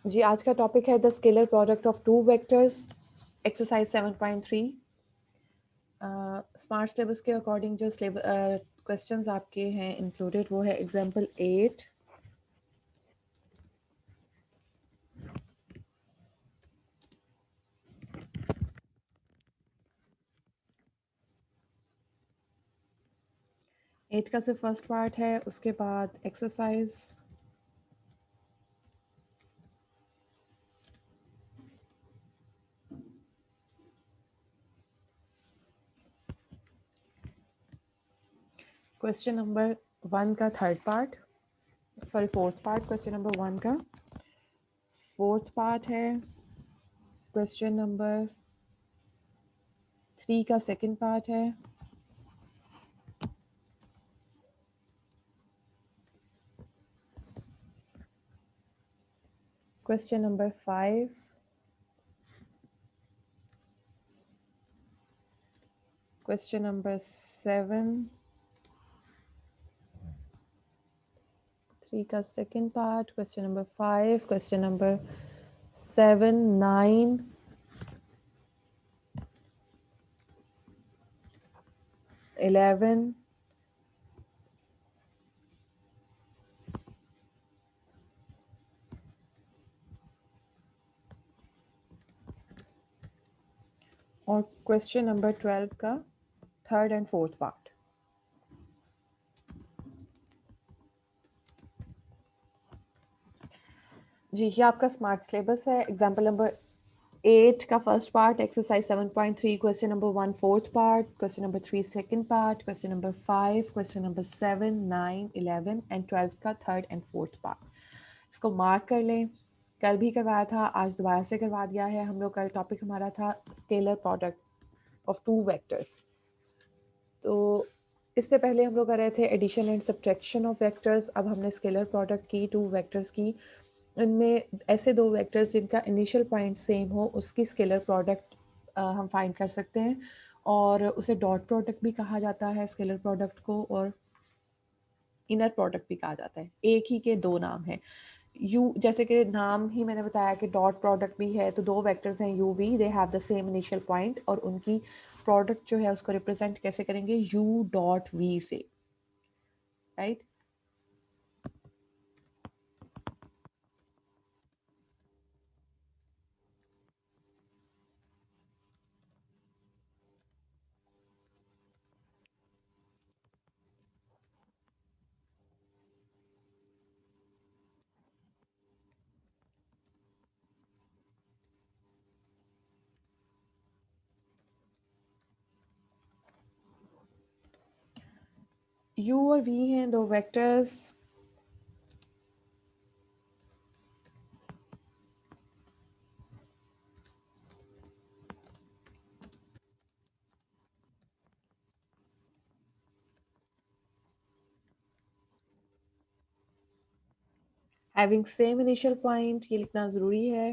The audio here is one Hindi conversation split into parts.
जी, आज का टॉपिक है the scalar product of two vectors, exercise 7.3। Smart syllabus के अकॉर्डिंग जो क्वेश्चंस आपके हैं इंक्लूडेड वो है एग्जांपल 8, का सिर्फ फर्स्ट पार्ट है। उसके बाद एक्सरसाइज क्वेश्चन नंबर 1 का third part, sorry fourth part, question number 1 का फोर्थ पार्ट है। क्वेश्चन नंबर 3 का सेकंड पार्ट है। क्वेश्चन नंबर 5, क्वेश्चन नंबर 7, 3 का second part, question number 5, question number 7, 9, 11, और क्वेश्चन नंबर 12 का थर्ड एंड फोर्थ पार्ट। जी, ये आपका स्मार्ट सिलेबस है। एग्जाम्पल नंबर 8 का first part, exercise 7.3, question number 1 fourth part, question number 3 second part, question number 5, question number 7, 9, 11 and 12 का थर्ड एंड फोर्थ पार्ट। इसको मार्क कर लें। कल भी करवाया था, आज दोबारा से करवा दिया है। हम लोग कल टॉपिक हमारा था scalar product of two vectors. तो इससे पहले हम लोग कर रहे थे addition and subtraction of vectors. अब हमने स्केलर प्रोडक्ट की टू वेक्टर्स की। इनमें ऐसे दो वेक्टर्स जिनका इनिशियल पॉइंट सेम हो उसकी स्केलर प्रोडक्ट हम फाइंड कर सकते हैं, और उसे डॉट प्रोडक्ट भी कहा जाता है स्केलर प्रोडक्ट को, और इनर प्रोडक्ट भी कहा जाता है। एक ही के दो नाम हैं। यू, जैसे कि नाम ही मैंने बताया कि डॉट प्रोडक्ट भी है, तो दो वेक्टर्स हैं u v, they have the same initial point, और उनकी प्रोडक्ट जो है उसको रिप्रेजेंट कैसे करेंगे, यू डॉट वी से, राइट। यू और वी हैं दो vectors. Having same initial point, ये लिखना ज़रूरी है।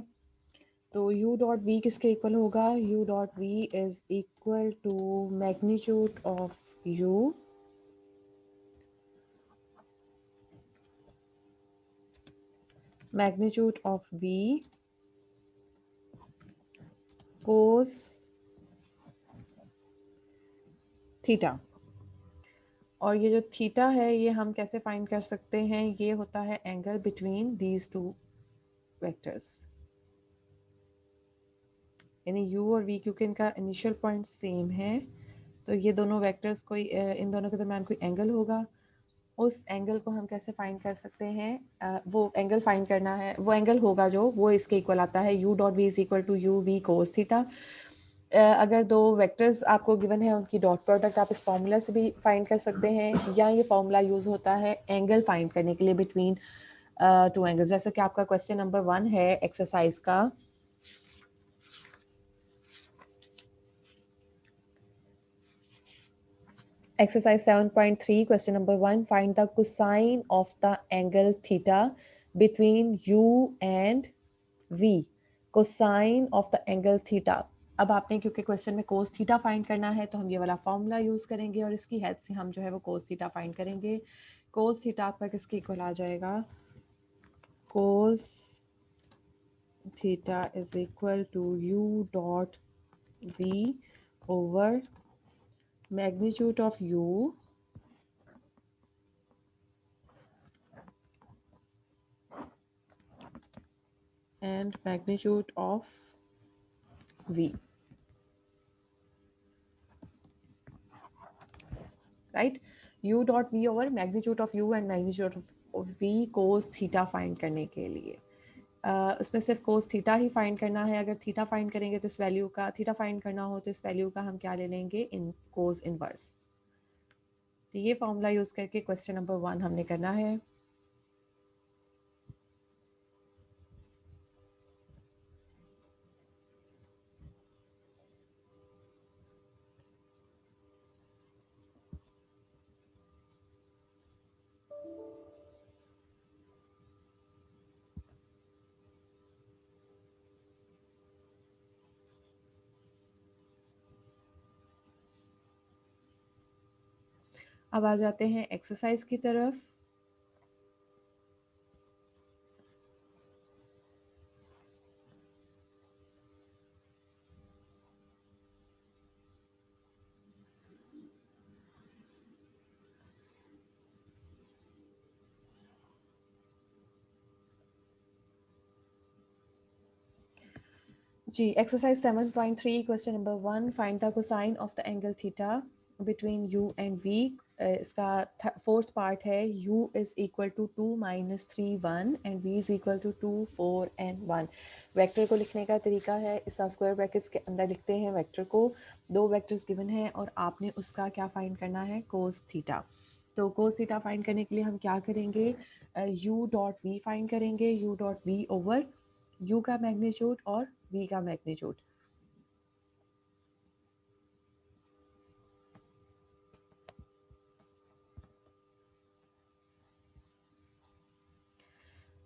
तो u डॉट v किसके इक्वल होगा, u dot v is equal to magnitude of u magnitude of v cos theta. और ये जो थीटा है ये हम कैसे फाइंड कर सकते हैं, ये होता है angle between these two vectors. यानी u और v क्योंकि इनका इनिशियल पॉइंट सेम है, तो ये दोनों वेक्टर्स कोई इन दोनों के दरम्यान कोई एंगल होगा। उस एंगल को हम कैसे फाइंड कर सकते हैं, वो एंगल फाइंड करना है, वो एंगल होगा जो वो इसके इक्वल आता है, u dot v is equal to u v cos theta. अगर दो वेक्टर्स आपको गिवन है उनकी डॉट प्रोडक्ट आप इस फॉर्मूला से भी फाइंड कर सकते हैं, या ये फॉर्मूला यूज़ होता है एंगल फाइंड करने के लिए बिटवीन टू एंगल्स। जैसे कि आपका क्वेश्चन नंबर 1 है एक्सरसाइज का, exercise 7.3 question number 1, find the cosine of the angle theta between u and v। Cosine of the angle theta. अब आपने क्योंकि क्वेश्चन में कोस थीटा फाइंड करना है तो हम ये वाला फॉर्मूला यूज़ करेंगे, और इसकी हेल्प से हम जो है वो कोस थीटा फाइंड करेंगे। कोस थीटा आपका किसके इक्वल आ जाएगा, कोस theta is equal to u dot v over magnitude of u and magnitude of v, right? u dot v over magnitude of u and magnitude of v cos theta find करने के लिए उसमें सिर्फ कोस थीटा ही फाइंड करना है। अगर थीटा फाइंड करेंगे तो इस वैल्यू का थीटा फाइंड करना हो तो इस वैल्यू का हम क्या ले लेंगे, इन कोस इनवर्स। तो ये फॉर्मूला यूज़ करके क्वेश्चन नंबर 1 हमने करना है। अब आ जाते हैं एक्सरसाइज की तरफ। जी, exercise 7.3 question number 1, find the cosine of the angle theta between u and v। इसका फोर्थ पार्ट है u is equal to 2 minus 3 1 and v is equal to 2 4 and 1। Vector को लिखने का तरीका है, इसका स्क्वायर ब्रैकेट्स के अंदर लिखते हैं वेक्टर को। दो वेक्टर्स गिवन है और आपने उसका क्या फाइंड करना है, कोस थीटा। तो कोस थीटा फाइंड करने के लिए हम क्या करेंगे, u डॉट v फाइंड करेंगे, u dot v over u का मैग्नीट्यूड और v का मैग्नीट्यूड।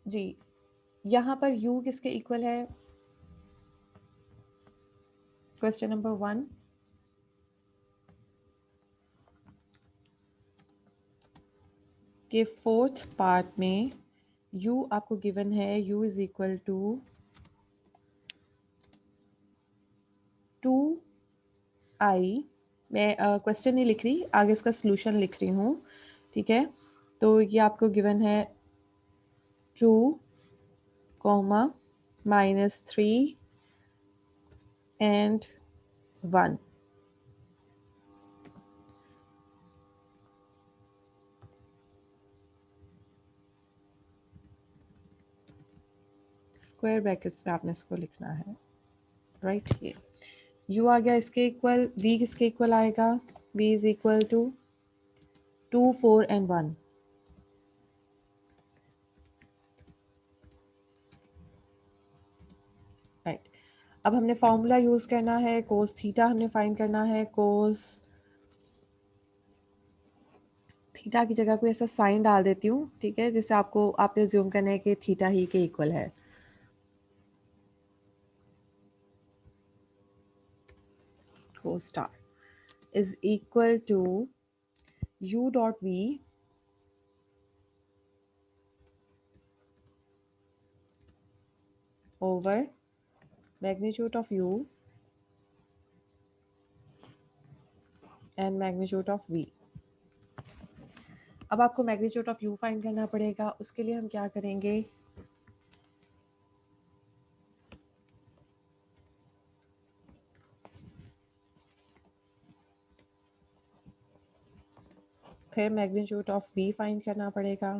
जी, यहाँ पर u किसके इक्वल है, क्वेश्चन नंबर 1 के फोर्थ पार्ट में u आपको गिवन है, u is equal to 2i। मैं क्वेश्चन नहीं लिख रही, आगे इसका सोल्यूशन लिख रही हूँ, ठीक है। तो ये आपको गिवन है 2 comma minus 3 and 1। Square brackets में आपने इसको लिखना है, राइट। ये u आ गया इसके इक्वल, v किसके इक्वल आएगा, v is equal to 2 4 and 1, right. अब हमने फॉर्मूला यूज करना है, कोस थीटा हमने फाइंड करना है। कोस थीटा की जगह कोई ऐसा साइन डाल देती हूँ, ठीक है, जिससे आपको आपने ज्यूम करना है कि थीटा ही के इक्वल है। Cos star is equal to u dot v over magnitude of u and magnitude of v। अब आपको मैग्नीट्यूड ऑफ u फाइंड करना पड़ेगा, उसके लिए हम क्या करेंगे, फिर मैग्नीट्यूड ऑफ v फाइंड करना पड़ेगा,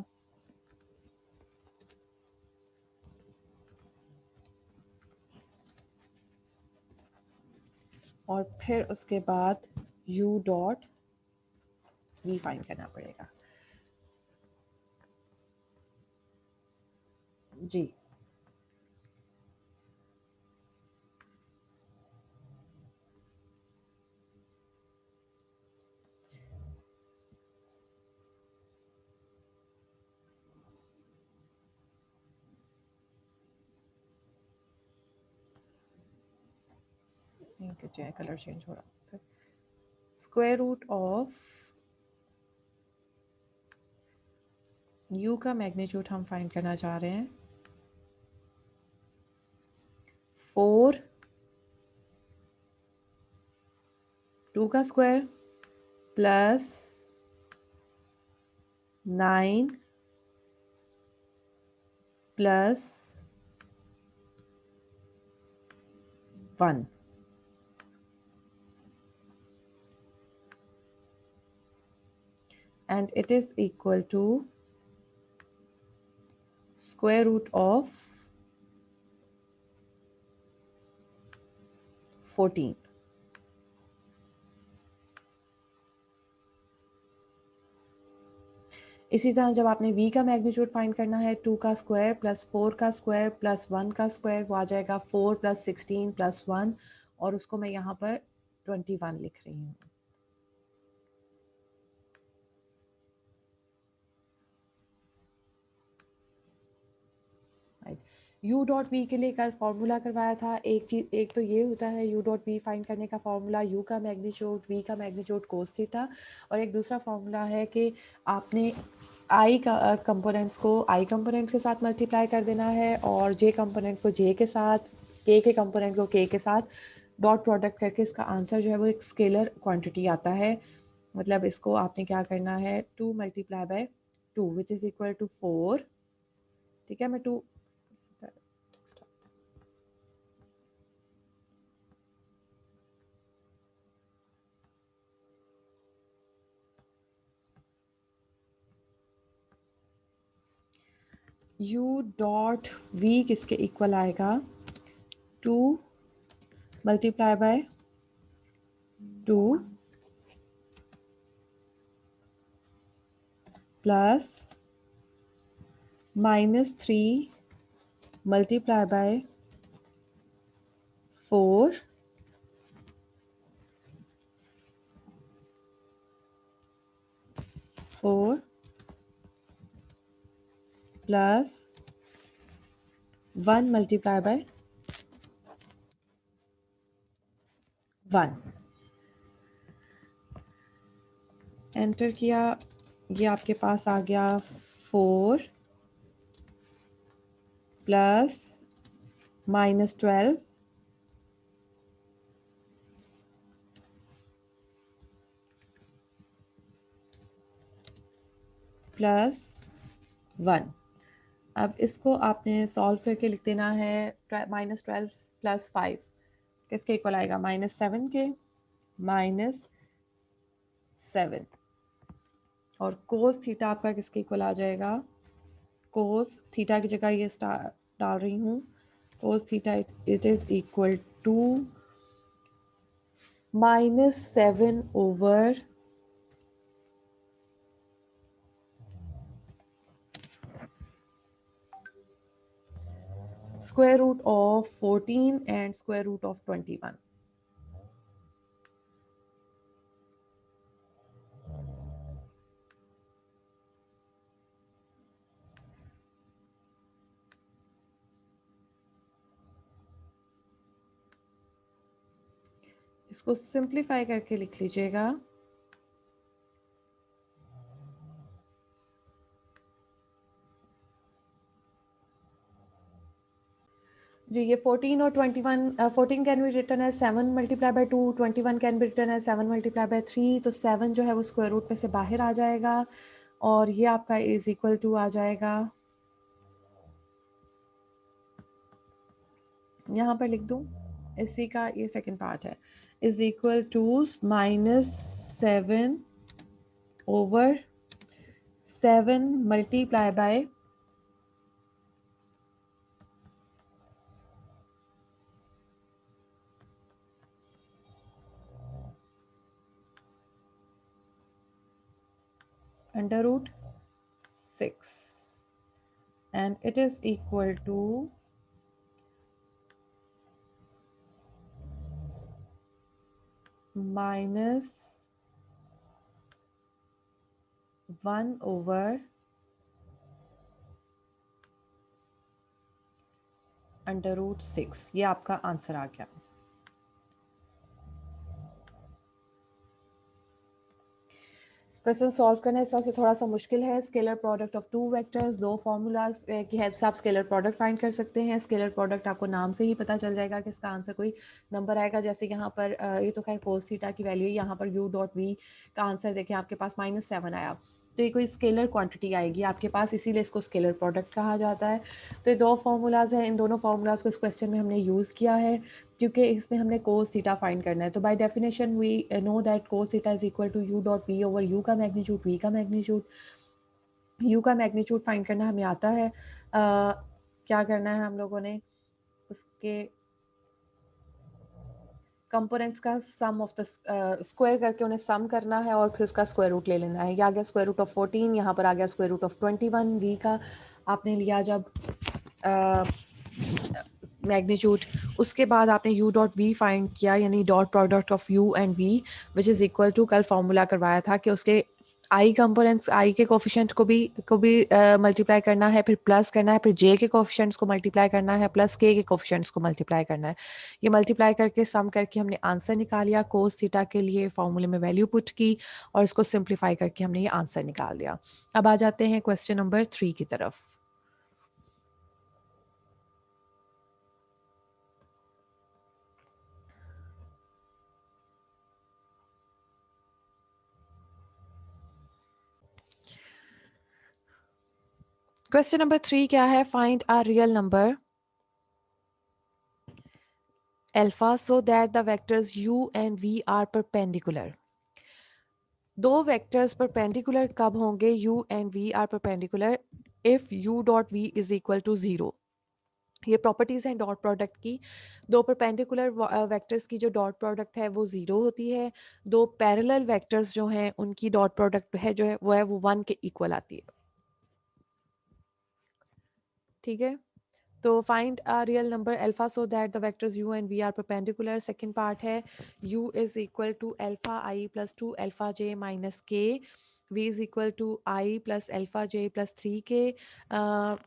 और फिर उसके बाद u डॉट v फाइंड करना पड़ेगा। जी, कलर चेंज हो रहा है। स्क्वायर रूट ऑफ u का मैग्नीट्यूड हम फाइंड करना चाह रहे हैं, 4 2 का square plus 9 plus 1 and it is equal to square root of 14. इसी तरह जब आपने v का मैग्नीट्यूड फाइंड करना है 2 का स्क्वायर प्लस 4 का स्क्वायर प्लस 1 का स्क्वायर, वो आ जाएगा 4 प्लस 16 प्लस 1 और उसको मैं यहाँ पर 21 लिख रही हूँ. u डॉट वी के लिए कल फॉर्मूला करवाया था. एक तो ये होता है u डॉट वी फाइंड करने का फॉर्मूला, u का मैग्नीट्यूड, v का मैग्नीट्यूड कोस थीटा, और एक दूसरा फॉर्मूला है कि आपने i का कंपोनेंट्स को i कंपोनेंट के साथ मल्टीप्लाई कर देना है और j कंपोनेंट को j के साथ, k के कंपोनेंट को k के साथ डॉट प्रोडक्ट करके इसका आंसर जो है वो एक स्केलर क्वांटिटी आता है. मतलब इसको आपने क्या करना है, 2 multiply by 2 which is equal to 4. ठीक है, मैं 2 u डॉट v किसके इक्वल आएगा, 2 multiply by 2 plus -3 multiply by 4 plus 1 multiply by 1. Enter किया, ये आपके पास आ गया 4 प्लस -12 प्लस 1. अब इसको आपने सॉल्व करके लिख देना है. -12 प्लस 5 किसके इक्वल आएगा, -7 के, -7. और कोस थीटा आपका किसके इक्वल आ जाएगा, कोस थीटा की जगह ये डाल रही हूँ, cos theta it is equal to -7 over square root of 14 and square root of 21. इसको सिंप्लीफाई करके लिख लीजिएगा. जी, ये 14 और 21, 14 can be written as 7 multiply by 2, 21 can be written as 7 multiply by 3. तो 7 जो है वो स्क्वायर रूट में से बाहर आ जाएगा और ये आपका इज इक्वल टू आ जाएगा, यहाँ पर लिख दूँ, इसी का ये सेकंड पार्ट है, is equal to -7 over 7 multiply by under root 6 and it is equal to -1 over under root 6. ये आपका आंसर आ गया. क्वेश्चन सॉल्व करना इस तरह से थोड़ा सा मुश्किल है। Scalar product of two vectors, दो फार्मूलाज की हेल्प से आप स्केलर प्रोडक्ट फाइंड कर सकते हैं। स्केलर प्रोडक्ट आपको नाम से ही पता चल जाएगा कि इसका आंसर कोई नंबर आएगा। जैसे यहाँ पर ये तो खैर कोस थीटा की वैल्यू है, यहाँ पर u डॉट वी का आंसर देखें आपके पास -7 आया, तो ये कोई स्केलर क्वांटिटी आएगी आपके पास, इसीलिए इसको स्केलर प्रोडक्ट कहा जाता है। तो ये दो फार्मूलाज हैं, इन दोनों फार्मूलाज को इस क्वेश्चन में हमने यूज़ किया है क्योंकि इसमें हमने कोस थीटा फाइंड करना है। तो by definition we know that cos theta is equal to u dot v over u का मैग्नीट्यूड, v का मैग्नीट्यूड। u का मैग्नीट्यूड फाइंड करना हमें आता है। क्या करना है हम लोगों ने, उसके कंपोनेंट्स का सम ऑफ द स्क्वायर करके उन्हें सम करना है और फिर उसका स्क्वायर रूट ले लेना है। ये आ गया स्क्वायर रूट ऑफ 14, यहाँ पर आ गया स्क्वायर रूट ऑफ 21। v का आपने लिया जब मैग्नीट्यूड, उसके बाद आपने u डॉट वी फाइंड किया, यानी dot product of u and v which is equal to, कल फॉर्मूला करवाया था कि उसके आई कंपोनेंट्स, आई के कोफिशिएंट को भी मल्टीप्लाई करना है, फिर प्लस करना है, फिर जे के कोफिशिएंट्स को मल्टीप्लाई करना है, प्लस के कोफिशिएंट्स को मल्टीप्लाई करना है। ये मल्टीप्लाई करके सम करके हमने आंसर निकाल कोस थीटा के लिए फॉर्मूले में वैल्यू पुट की और इसको सिंप्लीफाई करके हमने ये आंसर निकाल दिया। अब आ जाते हैं क्वेश्चन नंबर 3 की तरफ। क्वेश्चन नंबर 3 क्या है, find a real number alpha so that the vectors u and v are perpendicular. दो वेक्टर्स परपेंडिकुलर कब होंगे, u and v are perpendicular if u dot v is equal to 0। ये प्रॉपर्टीज हैं डॉट प्रोडक्ट की। दो परपेंडिकुलर वेक्टर्स की जो डॉट प्रोडक्ट है वो 0 होती है। दो पैरेलल वेक्टर्स जो हैं उनकी डॉट प्रोडक्ट है जो है वो 1 के इक्वल आती है। ठीक है, तो find a real number alpha so that the vectors u and v are perpendicular. Second part है u is equal to alpha i plus 2 alpha j minus k, v is equal to i plus alpha j plus 3k।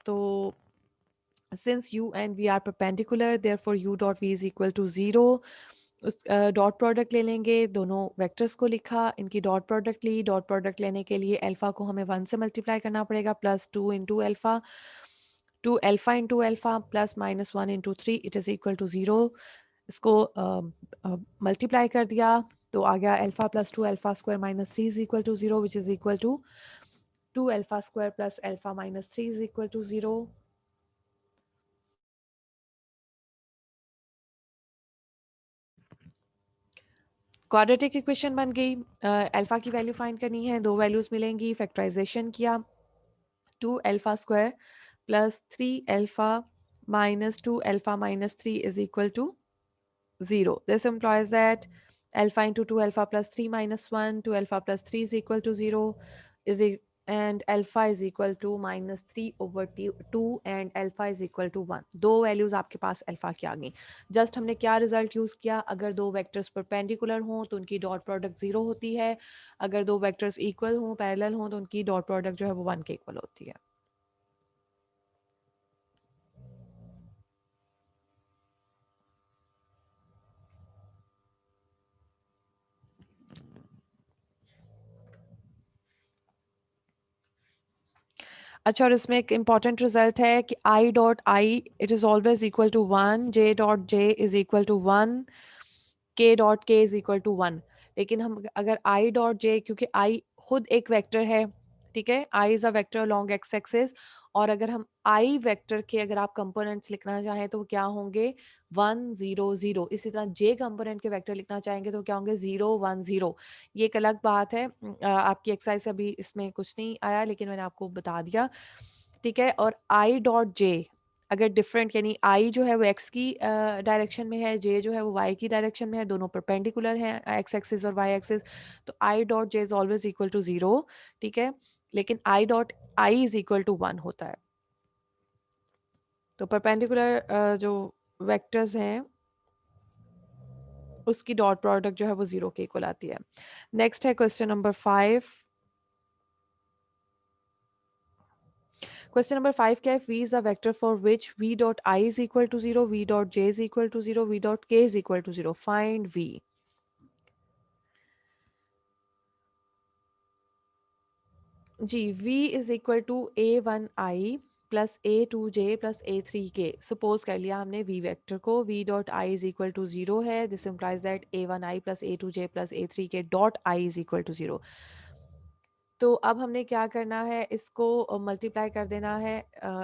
तो since u and v are perpendicular therefore u dot v is equal to 0। उस डॉट प्रोडक्ट ले लेंगे, दोनों वेक्टर्स को लिखा, इनकी डॉट प्रोडक्ट ली। डॉट प्रोडक्ट लेने के लिए अल्फा को हमें 1 से मल्टीप्लाई करना पड़ेगा, plus 2 into alpha, 2 alpha into alpha plus minus 1 into 3 it is equal to 0। इसको मल्टीप्लाई कर दिया तो आ गया alpha plus 2 alpha square minus 3 is equal to 0 which is equal to 2 alpha square plus alpha minus 3 is equal to 0। Quadratic equation बन गई। अल्फा की वैल्यू फाइंड करनी है, दो वैल्यूज मिलेंगी, फैक्टराइजेशन किया, 2 alpha square plus 3 alpha minus 2 alpha minus 3 is equal to 0. This implies that alpha into 2 alpha plus 3 minus 1, 2 alpha plus 3 is equal to 0, is e and alpha is equal to minus 3 over 2 and alpha is equal to 1। दो वैल्यूज आपके पास अल्फा की आ गई। जस्ट हमने क्या रिजल्ट यूज किया, अगर दो वेक्टर्स परपेंडिकुलर हों तो उनकी डॉट प्रोडक्ट 0 होती है, अगर दो वेक्टर्स इक्वल हों पैरेलल हों तो उनकी डॉट प्रोडक्ट जो है वो 1 के इक्वल होती है। अच्छा, और इसमें एक इम्पॉर्टेंट रिजल्ट है कि i dot i it is always equal to 1, j dot j is equal to 1, k dot के इज इक्वल टू 1। लेकिन हम अगर आई डॉट जे, क्योंकि आई खुद एक वेक्टर है, ठीक है, i is a vector along x axis, और अगर हम आई वेक्टर के अगर आप कंपोनेंट्स लिखना चाहें तो वो क्या होंगे 1 0 0। इसी तरह जे कंपोनेंट के वेक्टर लिखना चाहेंगे तो क्या होंगे 0 1 0। ये एक अलग बात है, आपकी एक्सरसाइज अभी इसमें कुछ नहीं आया लेकिन मैंने आपको बता दिया, ठीक है। और आई डॉट जे अगर डिफरेंट, यानी आई जो है वो एक्स की डायरेक्शन में है, जे जो है वो वाई की डायरेक्शन में है, दोनों परपेंडिकुलर हैं एक्स एक्सिस और वाई एक्सिस, तो i dot j is always equal to 0, ठीक है। लेकिन i dot i is equal to 1 होता है। तो परपेंडिकुलर जो वेक्टर्स हैं उसकी डॉट प्रोडक्ट जो है वो 0 के इक्वल आती है। नेक्स्ट है क्वेश्चन नंबर 5। क्वेश्चन नंबर 5 क्या है, v is a vector for which v dot i is equal to 0, v dot j is equal to 0, v dot k is equal to 0। Find v। जी, v is equal to a1i plus a2j plus a3k। Suppose कर लिया हमने v वेक्टर को, v dot i is equal to 0 है, this implies that a1i plus a2j plus a3k dot i is equal to 0। तो अब हमने क्या करना है, इसको मल्टीप्लाई कर देना है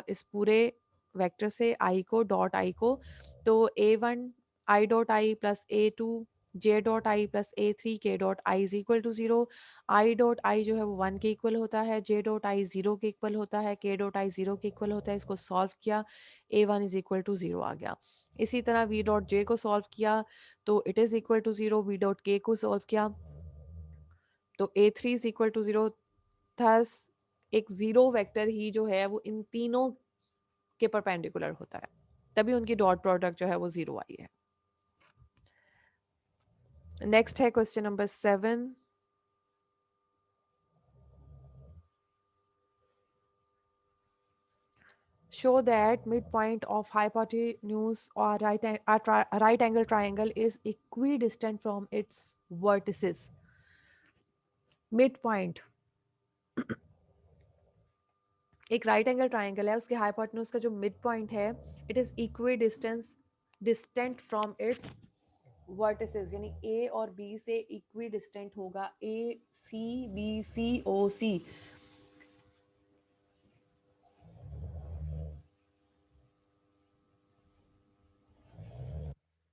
इस पूरे वेक्टर से, आई को, डॉट आई को। तो a1 i dot i plus a2 j dot i plus a3 k dot i is equal to 0। I dot i जो है वो 1 के इक्वल होता है, जे डॉट आई 0 के इक्वल होता है, के डॉट आई 0 के इक्वल होता है। इसको सॉल्व किया, a1 इज इक्वल टू 0 आ गया। इसी तरह वी डॉट जे को सॉल्व किया तो it is equal to 0। V dot k को सॉल्व किया तो a3 is equal to 0। Thus एक जीरो वेक्टर ही जो है वो इन तीनों के परपेंडिकुलर होता है, तभी उनकी डॉट प्रोडक्ट जो है वो 0 आई है। नेक्स्ट है question number 7। Show that midpoint of hypotenuse or right angle triangle is equidistant from its vertices. Midpoint एक राइट एंगल ट्राइंगल है, उसके हाइपोटेन्यूज का जो मिड पॉइंट है, it is equi distant from its vertices, यानी ए और बी से इक्वी डिस्टेंट होगा। ए सी बी सी ओ सी,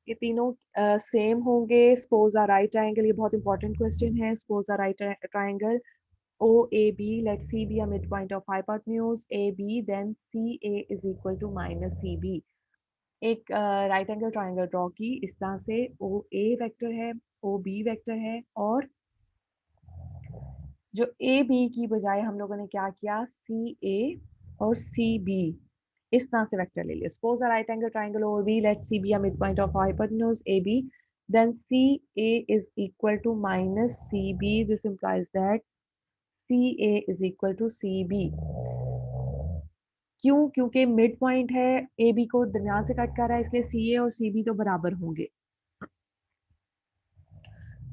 ये तीनों सेम होंगे। सपोज अ राइट ट्राइंगल, ये बहुत इंपॉर्टेंट क्वेश्चन है। Suppose a right triangle O A B, let C B a mid point of hypotenuse A B, then C A is equal to minus C B. एक राइट एंगल ट्राइंगल ड्रॉ की इस तरह से, ओ ए वेक्टर है, ओ बी वेक्टर है, और जो ए बी की बजाय हम लोगों ने क्या किया, सी ए और सी बी इस तरह से वेक्टर ले लिया। Suppose a right angle triangle O B, let C B a mid point of hypotenuse A B, then C A is equal to minus C B. This implies that C A is equal to C B. क्यों? क्योंकि मिड पॉइंट है, ए बी को दरमियान से कट कर रहा है, इसलिए सी ए और सी बी तो बराबर होंगे।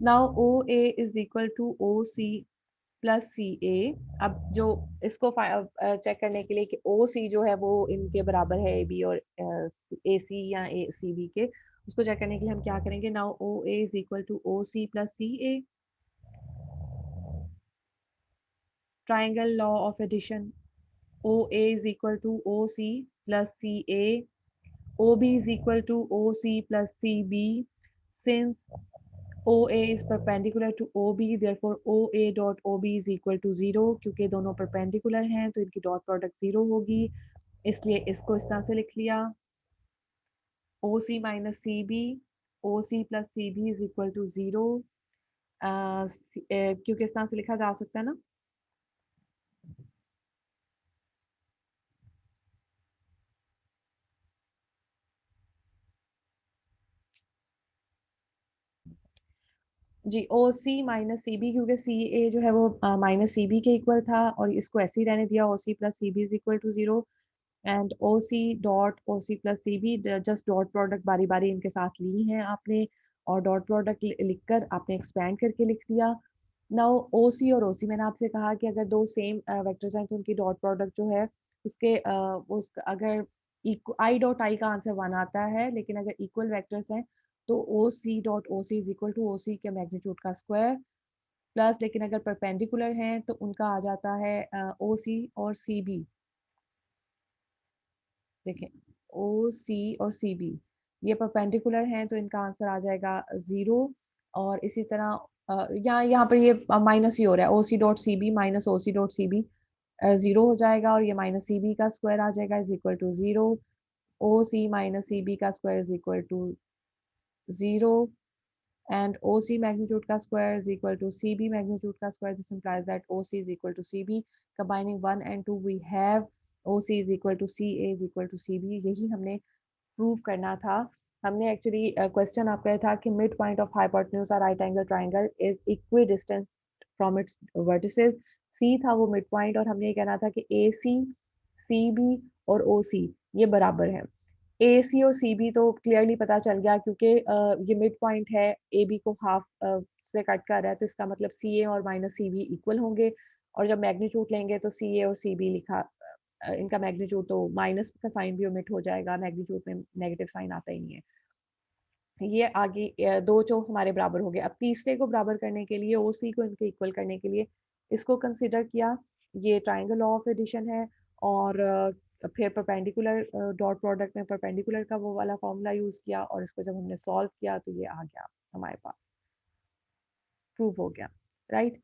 Now O A is equal to O C plus C A. अब जो इसको चेक करने के लिए कि ओ सी जो है वो इनके बराबर है, ए बी और ए सी या ए सी बी के, उसको चेक करने के लिए हम क्या करेंगे, now O A is equal to O C plus C A. Triangle law of addition, O A is equal to O C plus C A, O B is equal to O C plus C B. Since OA is perpendicular to OB, therefore OA dot OB is equal to 0। क्योंकि दोनों perpendicular हैं तो इनकी डॉट प्रोडक्ट 0 होगी, इसलिए इसको इस तरह से लिख लिया, OC minus C B, O C plus C B is equal to 0। क्योंकि इस तरह से लिखा जा सकता है ना। जी, ओ सी माइनस सी बी, क्योंकि सी ए जो है वो माइनस सी बी के इक्वल था, और इसको ऐसे ही रहने दिया, O C plus C B is equal to 0। And O C dot O C plus C B, just dot product बारी बारी इनके साथ ली है आपने, और डॉट प्रोडक्ट लिखकर आपने एक्सपैंड करके लिख दिया। नाउ ओ सी और ओ सी, मैंने आपसे कहा कि अगर दो सेम वेक्टर्स हैं तो उनकी डॉट प्रोडक्ट जो है उसके अगर आई डॉट आई का आंसर 1 आता है, लेकिन अगर इक्वल वेक्टर्स हैं तो O C dot O C is equal to O C के मैग्नीट्यूड का स्क्वायर प्लस, लेकिन अगर परपेंडिकुलर हैं तो उनका आ जाता है ओ सी और सी बी। देखें, ओ सी और सी बी ये परपेंडिकुलर हैं तो इनका आंसर आ जाएगा 0। और इसी तरह यहाँ पर ये माइनस ही हो रहा है, O C dot C B minus O C dot C B 0 हो जाएगा, और ये माइनस सी बी का स्क्वायर आ जाएगा is equal to 0। O C minus C B का square is equal to 0, and OC magnitude का square is equal to CB magnitude का square. This implies that OC is equal to CB. Combining 1 and 2 we have OC is equal to CA is equal to CB। यही हमने प्रूव करना था। हमने एक्चुअली क्वेश्चन आपका था कि मिड पॉइंट ऑफ हाइपोटेन्यूज और right angle triangle is equidistance from its vertices. C था वो मिड पॉइंट, और हमने ये कहना था कि ए सी, सी बी और ओ सी ये बराबर है। ए सी और सी बी तो क्लियरली पता चल गया, क्योंकि ये मिड पॉइंट है, ए बी को हाफ से कट कर रहा है, तो इसका मतलब सी ए और माइनस सी बी इक्वल होंगे। और जब मैग्नीट्यूड लेंगे तो सी ए और सी बी लिखा इनका मैग्नीट्यूड तो माइनस का साइन भी ओमिट हो जाएगा, मैग्नीट्यूड में नेगेटिव साइन आता ही नहीं है। ये आगे 2 जो हमारे बराबर हो गए। अब तीसरे को बराबर करने के लिए ओसी को इनके इक्वल करने के लिए इसको कंसीडर किया, ये ट्रायंगल लॉ ऑफ एडिशन है और फिर परपेंडिकुलर डॉट प्रोडक्ट में परपेंडिकुलर का वो वाला फॉर्मूला यूज़ किया और इसको जब हमने सॉल्व किया तो ये आ गया हमारे पास, प्रूव हो गया, राइट?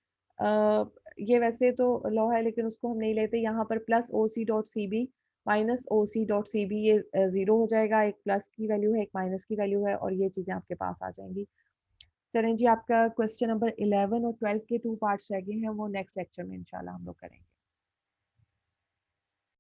ये वैसे तो लॉ है लेकिन उसको हम नहीं लेते, यहाँ पर plus O C dot C B minus O C dot C B, ये 0 हो जाएगा, एक प्लस की वैल्यू है, एक माइनस की वैल्यू है और ये चीज़ें आपके पास आ जाएंगी। चलें जी, आपका क्वेश्चन नंबर 11 और 12 के 2 पार्ट्स रह गए हैं, वो नेक्स्ट लेक्चर में इंशाल्लाह हम लोग करेंगे।